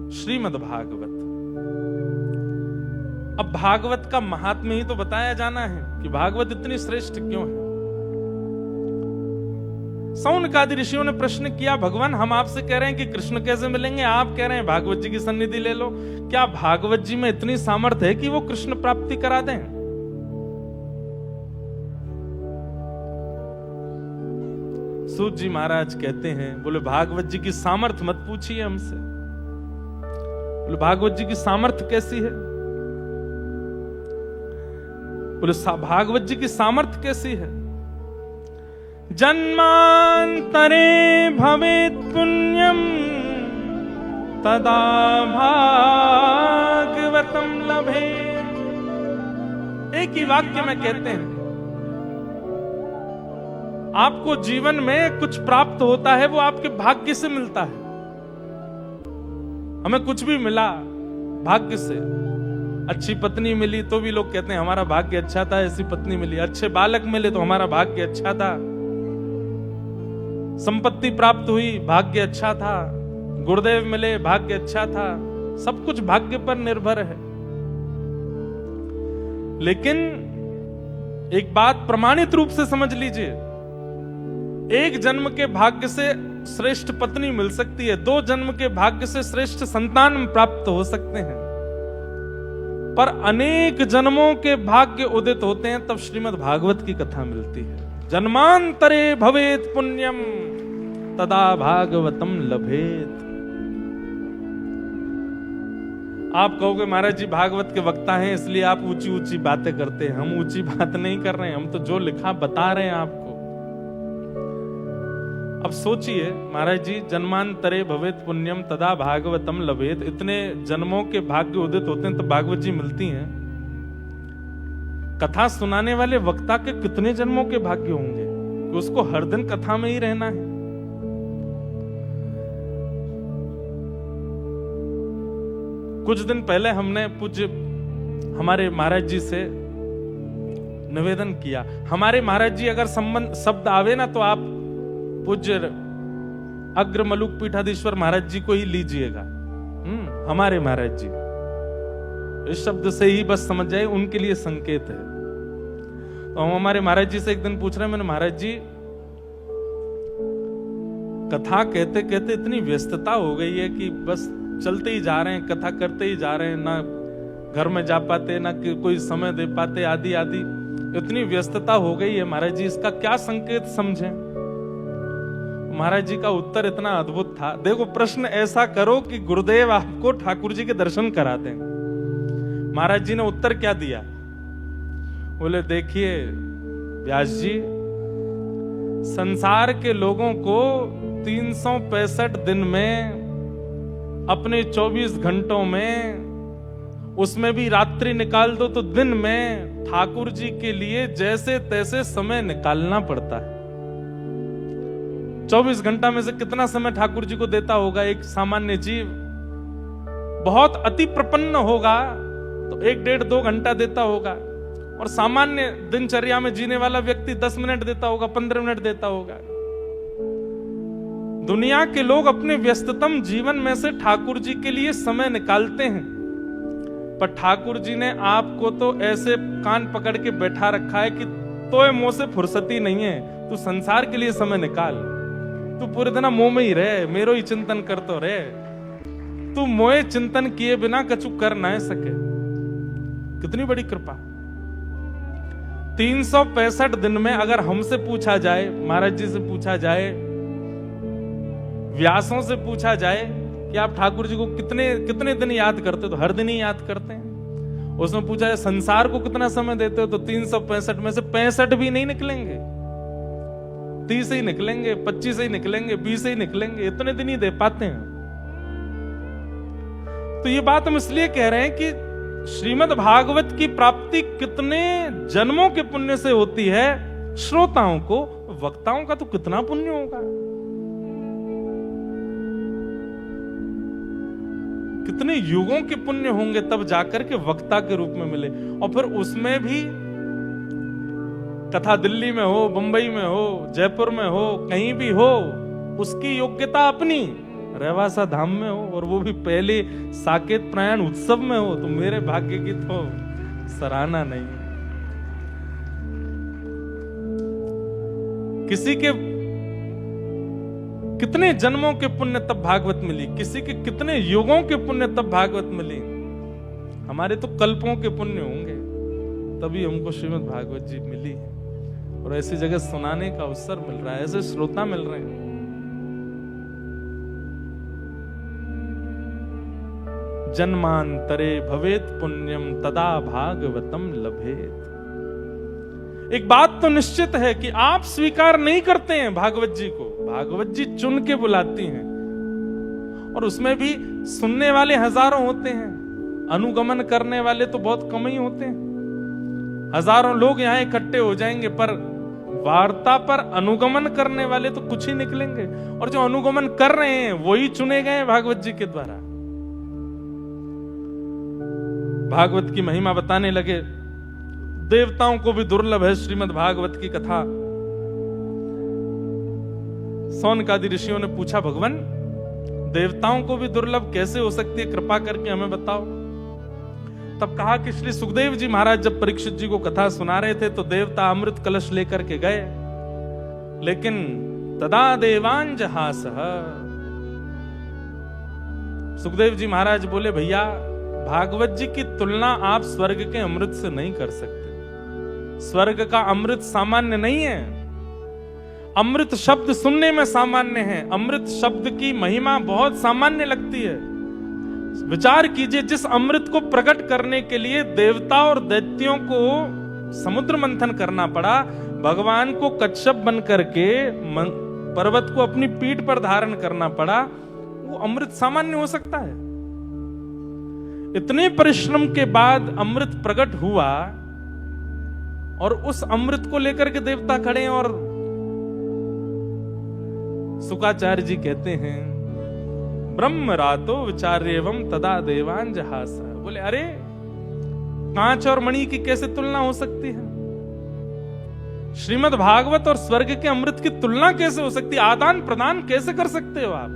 श्रीमद् भागवत। अब भागवत का महात्म्य ही तो बताया जाना है कि भागवत इतनी श्रेष्ठ क्यों है। सौनक आदि ऋषियों ने प्रश्न किया, भगवान हम आपसे कह रहे हैं कि कृष्ण कैसे मिलेंगे, आप कह रहे हैं भागवत जी की सन्निधि ले लो, क्या भागवत जी में इतनी सामर्थ्य है कि वो कृष्ण प्राप्ति करा दें? सूत जी महाराज कहते हैं, बोले भागवत जी की सामर्थ्य मत पूछिए हमसे। बोले भागवत जी की सामर्थ्य कैसी है? बोले भागवत जी की सामर्थ्य कैसी है? जन्मांतरे भवेत् पुण्यम तदा भागवतम लभे। एक ही वाक्य में कहते हैं, आपको जीवन में कुछ प्राप्त होता है वो आपके भाग्य से मिलता है। हमें कुछ भी मिला भाग्य से, अच्छी पत्नी मिली तो भी लोग कहते हैं हमारा भाग्य अच्छा था, ऐसी पत्नी मिली। अच्छे बालक मिले तो हमारा भाग्य अच्छा था। संपत्ति प्राप्त हुई, भाग्य अच्छा था। गुरुदेव मिले, भाग्य अच्छा था। सब कुछ भाग्य पर निर्भर है। लेकिन एक बात प्रमाणित रूप से समझ लीजिए, एक जन्म के भाग्य से श्रेष्ठ पत्नी मिल सकती है, 2 जन्म के भाग्य से श्रेष्ठ संतान प्राप्त हो सकते हैं, पर अनेक जन्मों के भाग्य उदित होते हैं तब श्रीमद् भागवत की कथा मिलती है। जन्मांतरे भवेत् पुण्यम तदा भागवतम लभेत। आप कहोगे महाराज जी भागवत के वक्ता हैं इसलिए आप ऊंची ऊंची बातें करते हैं। हम ऊंची बात नहीं कर रहे हैं, हम तो जो लिखा बता रहे हैं आपको। अब सोचिए महाराज जी, जन्मांतरे भवेत् पुण्यम तदा भागवतम लभेत, इतने जन्मों के भाग्य उदित होते हैं तब भागवत जी मिलती हैं। कथा सुनाने वाले वक्ता के कितने जन्मों के भाग्य होंगे कि उसको हर दिन कथा में ही रहना है। कुछ दिन पहले हमने पूज्य हमारे महाराज जी से निवेदन किया, हमारे महाराज जी अगर संबंध शब्द आवे ना तो आप पूज्य अग्र मलुक पीठाधीश्वर महाराज जी को ही लीजिएगा। हमारे महाराज जी, इस शब्द से ही बस समझ जाए उनके लिए संकेत है। तो हम हमारे महाराज जी से एक दिन पूछ रहे हैं, मैंने महाराज जी कथा कहते कहते इतनी व्यस्तता हो गई है कि बस चलते ही जा रहे हैं, कथा करते ही जा रहे हैं, ना घर में जा पाते, ना कोई समय दे पाते, आदि आदि इतनी व्यस्तता हो गई है महाराज जी, इसका क्या संकेत समझें? महाराज जी का उत्तर इतना अद्भुत था। देखो, प्रश्न ऐसा करो कि गुरुदेव आपको ठाकुर जी के दर्शन करा दें। महाराज जी ने उत्तर क्या दिया? बोले देखिए व्यास जी, संसार के लोगों को 365 दिन में अपने 24 घंटों में, उसमें भी रात्रि निकाल दो तो दिन में ठाकुर जी के लिए जैसे तैसे समय निकालना पड़ता है। 24 घंटा में से कितना समय ठाकुर जी को देता होगा एक सामान्य जीव? बहुत अति प्रपन्न होगा तो 1-1.5-2 घंटा देता होगा, और सामान्य दिनचर्या में जीने वाला व्यक्ति 10 मिनट देता होगा, 15 मिनट देता होगा। दुनिया के लोग अपने व्यस्ततम जीवन में से ठाकुर जी के लिए समय निकालते हैं, पर ठाकुर जी ने आपको तो ऐसे कान पकड़ के बैठा रखा है कि तोय मुंह से फुर्सती नहीं है, तू संसार के लिए समय निकाल। तू पूरे दिन मोह में ही रहे, मेरो ही चिंतन कर तो रहे। तू मोए चिंतन किए बिना कछु कर ना सके। कितनी बड़ी कृपा। 365 दिन में अगर हमसे पूछा जाए, महाराज जी से पूछा जाए, व्यासों से पूछा जाए कि आप ठाकुर जी को कितने दिन याद करते हो, तो हर दिन ही याद करते हैं। उसमें पूछा जाए संसार को कितना समय देते हो, तो 365 में से 65 भी नहीं निकलेंगे, 30 ही निकलेंगे, 25 ही निकलेंगे, 20 ही निकलेंगे, इतने दिन ही दे पाते हैं। तो ये बात हम इसलिए कह रहे हैं कि श्रीमद् भागवत की प्राप्ति कितने जन्मों के पुण्य से होती है श्रोताओं को, वक्ताओं का तो कितना पुण्य होगा, कितने युगों के पुण्य होंगे तब जाकर के वक्ता के रूप में मिले। और फिर उसमें भी कथा दिल्ली में हो, बंबई में हो, जयपुर में हो, कहीं भी हो, उसकी योग्यता अपनी, रेवासा धाम में हो और वो भी पहले साकेत प्रयाण उत्सव में हो, तो मेरे भाग्य की तो सराहना नहीं। किसी के कितने जन्मों के पुण्य तब भागवत मिली, किसी के कितने युगों के पुण्य तब भागवत मिली। हमारे तो कल्पों के पुण्य होंगे तभी हमको श्रीमद् भागवत जी मिली, और ऐसी जगह सुनाने का अवसर मिल रहा है, ऐसे श्रोता मिल रहे हैं। जन्मांतरे भवेत पुण्यम तदा भागवतम लभेत। एक बात तो निश्चित है कि आप स्वीकार नहीं करते हैं भागवत जी को, भागवत जी चुन के बुलाती हैं, और उसमें भी सुनने वाले हजारों होते हैं, अनुगमन करने वाले तो बहुत कम ही होते हैं। हजारों लोग यहां इकट्ठे हो जाएंगे, पर वार्ता पर अनुगमन करने वाले तो कुछ ही निकलेंगे, और जो अनुगमन कर रहे हैं वही चुने गए भागवत जी के द्वारा। भागवत की महिमा बताने लगे। देवताओं को भी दुर्लभ है श्रीमद् भागवत की कथा। सौनकादि ऋषियों ने पूछा, भगवान देवताओं को भी दुर्लभ कैसे हो सकती है, कृपा करके हमें बताओ। तब कहा कि श्री सुखदेव जी महाराज जब परीक्षित जी को कथा सुना रहे थे तो देवता अमृत कलश लेकर के गए, लेकिन तदा देवांजहासः। सुखदेव जी महाराज बोले, भैया भागवत जी की तुलना आप स्वर्ग के अमृत से नहीं कर सकते। स्वर्ग का अमृत सामान्य नहीं है, अमृत शब्द सुनने में सामान्य है, अमृत शब्द की महिमा बहुत सामान्य लगती है। विचार कीजिए, जिस अमृत को प्रकट करने के लिए देवता और दैत्यों को समुद्र मंथन करना पड़ा, भगवान को कच्छप बन करके पर्वत को अपनी पीठ पर धारण करना पड़ा, वो अमृत सामान्य हो सकता है? इतने परिश्रम के बाद अमृत प्रकट हुआ, और उस अमृत को लेकर के देवता खड़े हैं। और शुकाचार्य जी कहते हैं, ब्रह्म रातो विचार्यवम तदा देवांजहास। बोले, अरे कांच और मणि की कैसे तुलना हो सकती है? श्रीमद् भागवत और स्वर्ग के अमृत की तुलना कैसे हो सकती है? आदान प्रदान कैसे कर सकते हो आप?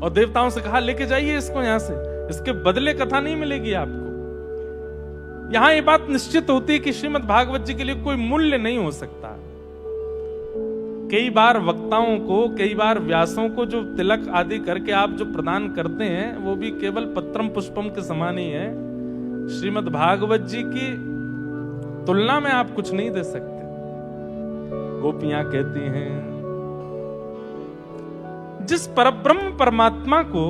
और देवताओं से कहा, लेके जाइए इसको यहां से, इसके बदले कथा नहीं मिलेगी आपको। यहां ये बात निश्चित होती है कि श्रीमद् भागवत जी के लिए कोई मूल्य नहीं हो सकता। कई बार वक्ताओं को, कई बार व्यासों को जो तिलक आदि करके आप जो प्रदान करते हैं, वो भी केवल पत्रम पुष्पम के समान ही है। श्रीमद् भागवत जी की तुलना में आप कुछ नहीं दे सकते। गोपियां कहती हैं, जिस परब्रह्म परमात्मा को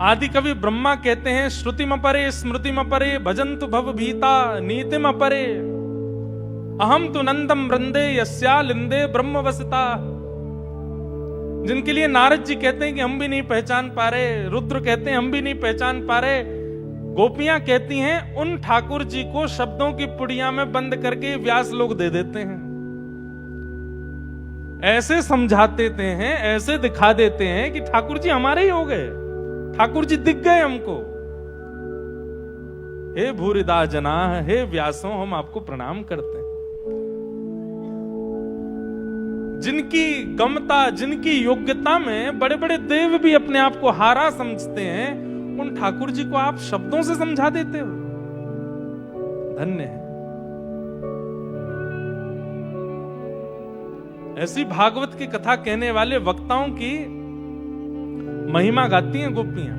आदि कवि ब्रह्मा कहते हैं, श्रुतिम परे स्मृतिम परे भजन्तु भव भीता नीतिम परे अहम तु नंदम वृंदे यस्या लिंदे ब्रह्म वसता। जिनके लिए नारद जी कहते हैं कि हम भी नहीं पहचान पा रहे, रुद्र कहते हैं हम भी नहीं पहचान पा रहे, गोपियां कहती हैं उन ठाकुर जी को शब्दों की पुड़िया में बंद करके व्यास लोग दे देते हैं। ऐसे समझा देते हैं, ऐसे दिखा देते हैं कि ठाकुर जी हमारे ही हो गए, ठाकुर जी दिख गए हमको। हे भूरिदा जना, हे व्यासों, हम आपको प्रणाम करते हैं। जिनकी गमता, जिनकी योग्यता में बड़े बड़े देव भी अपने आप को हारा समझते हैं, उन ठाकुर जी को आप शब्दों से समझा देते हो। धन्य है। ऐसी भागवत की कथा कहने वाले वक्ताओं की महिमा गाती हैं गोपियां,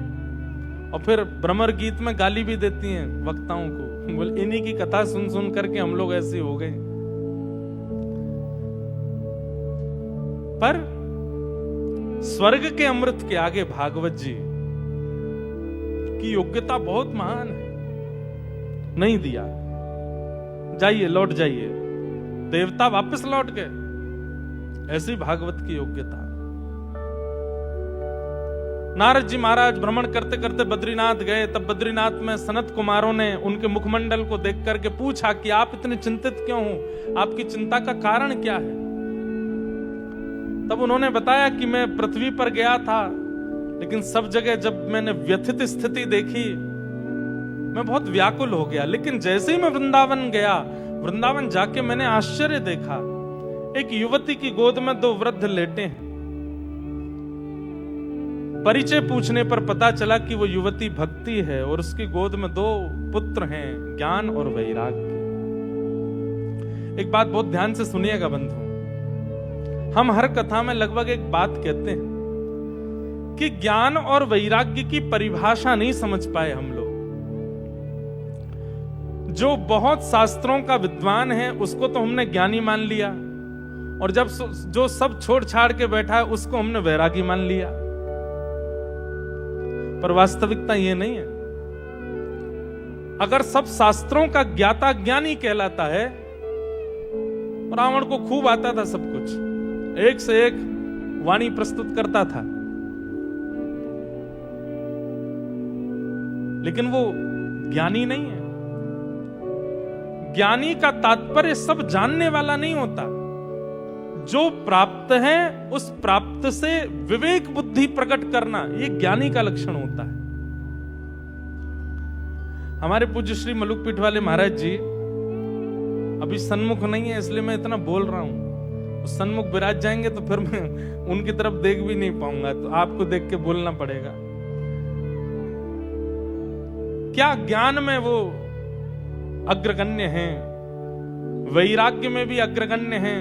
और फिर भ्रमर गीत में गाली भी देती हैं वक्ताओं को। बोल, इन्हीं की कथा सुन सुन करके हम लोग ऐसे हो गए। पर स्वर्ग के अमृत के आगे भागवत जी की योग्यता बहुत महान है। नहीं दिया, जाइए, लौट जाइए। देवता वापस लौट गए। ऐसी भागवत की योग्यता। नारद जी महाराज भ्रमण करते करते बद्रीनाथ गए। तब बद्रीनाथ में सनत कुमारों ने उनके मुखमंडल को देख करके पूछा कि आप इतने चिंतित क्यों हो, आपकी चिंता का कारण क्या है? तब उन्होंने बताया कि मैं पृथ्वी पर गया था, लेकिन सब जगह जब मैंने व्यथित स्थिति देखी, मैं बहुत व्याकुल हो गया। लेकिन जैसे ही मैं वृंदावन गया, वृंदावन जाके मैंने आश्चर्य देखा। एक युवती की गोद में दो वृद्ध लेटे हैं। परिचय पूछने पर पता चला कि वो युवती भक्ति है और उसकी गोद में दो पुत्र हैं, ज्ञान और वैराग्य। एक बात बहुत ध्यान से सुनिएगा बंधु, हम हर कथा में लगभग एक बात कहते हैं कि ज्ञान और वैराग्य की परिभाषा नहीं समझ पाए हम लोग। जो बहुत शास्त्रों का विद्वान है उसको तो हमने ज्ञानी मान लिया, और जब जो सब छोड़ छाड़ के बैठा है उसको हमने वैरागी मान लिया। पर वास्तविकता ये नहीं है। अगर सब शास्त्रों का ज्ञाता ज्ञानी कहलाता है, रावण को खूब आता था सब कुछ, एक से एक वाणी प्रस्तुत करता था, लेकिन वो ज्ञानी नहीं है। ज्ञानी का तात्पर्य सब जानने वाला नहीं होता। जो प्राप्त है उस प्राप्त से विवेक बुद्धि प्रकट करना, ये ज्ञानी का लक्षण होता है। हमारे पूज्य श्री मलुकपीठ वाले महाराज जी अभी सन्मुख नहीं है, इसलिए मैं इतना बोल रहा हूं। सन्मुख विराज जाएंगे तो फिर मैं उनकी तरफ देख भी नहीं पाऊंगा, तो आपको देख के बोलना पड़ेगा। क्या ज्ञान में वो अग्रगण्य हैं, वैराग्य में भी अग्रगण्य हैं,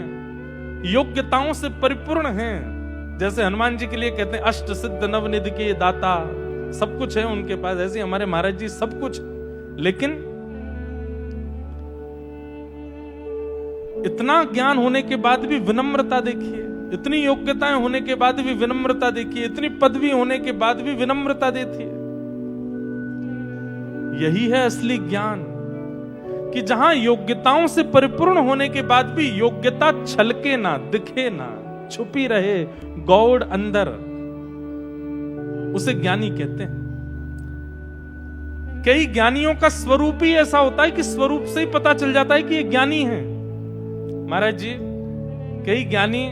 योग्यताओं से परिपूर्ण हैं। जैसे हनुमान जी के लिए कहते हैं अष्ट सिद्ध नवनिधि के दाता, सब कुछ है उनके पास, ऐसे हमारे महाराज जी सब कुछ। लेकिन इतना ज्ञान होने के बाद भी विनम्रता देखिए, इतनी योग्यताएं होने के बाद भी विनम्रता देखिए, इतनी पदवी होने के बाद भी विनम्रता देखिए। यही है असली ज्ञान, कि जहां योग्यताओं से परिपूर्ण होने के बाद भी योग्यता छलके ना, दिखे ना, छुपी रहे गौड़ अंदर, उसे ज्ञानी कहते हैं। कई ज्ञानियों का स्वरूप ही ऐसा होता है कि स्वरूप से ही पता चल जाता है कि ये ज्ञानी है। महाराज जी, कई ज्ञानी,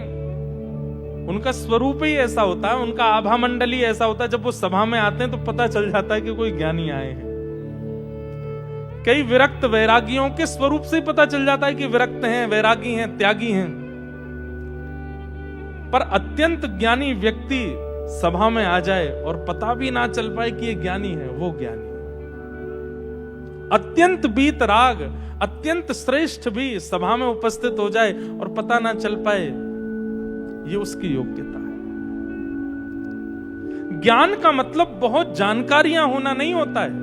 उनका स्वरूप ही ऐसा होता है, उनका आभा मंडल ही ऐसा होता है, जब वो सभा में आते हैं तो पता चल जाता है कि कोई ज्ञानी आए हैं। कई विरक्त वैरागियों के स्वरूप से ही पता चल जाता है कि विरक्त हैं, वैरागी हैं, त्यागी हैं। पर अत्यंत ज्ञानी व्यक्ति सभा में आ जाए और पता भी ना चल पाए कि ये ज्ञानी है, वो ज्ञानी। अत्यंत वीतराग, अत्यंत श्रेष्ठ भी सभा में उपस्थित हो जाए और पता ना चल पाए, ये उसकी योग्यता है। ज्ञान का मतलब बहुत जानकारियां होना नहीं होता है।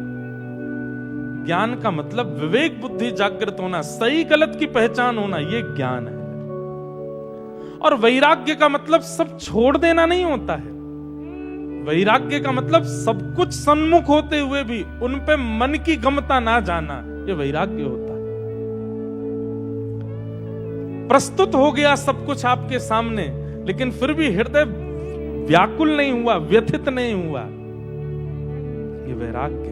ज्ञान का मतलब विवेक बुद्धि जागृत होना, सही गलत की पहचान होना, ये ज्ञान है। और वैराग्य का मतलब सब छोड़ देना नहीं होता है। वैराग्य का मतलब सब कुछ सन्मुख होते हुए भी उन पे मन की गमता ना जाना, ये वैराग्य होता है। प्रस्तुत हो गया सब कुछ आपके सामने, लेकिन फिर भी हृदय व्याकुल नहीं हुआ, व्यथित नहीं हुआ, ये वैराग्य।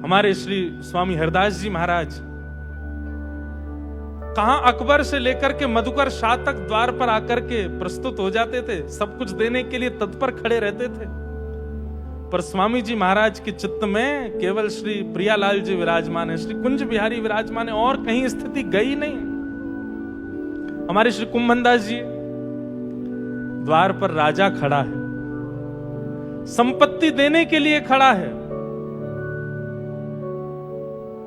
हमारे श्री स्वामी हरदास जी महाराज कहां अकबर से लेकर के मधुकर शाह तक द्वार पर आकर के प्रस्तुत हो जाते थे, सब कुछ देने के लिए तत्पर खड़े रहते थे। पर स्वामी जी महाराज के चित्त में केवल श्री प्रियालाल जी विराजमान है, श्री कुंज बिहारी विराजमान है, और कहीं स्थिति गई नहीं। हमारे श्री कुंभनदास जी, द्वार पर राजा खड़ा है, संपत्ति देने के लिए खड़ा है,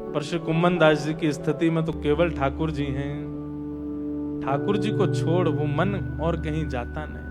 पर श्री कुंभनदास जी की स्थिति में तो केवल ठाकुर जी हैं। ठाकुर जी को छोड़ वो मन और कहीं जाता नहीं।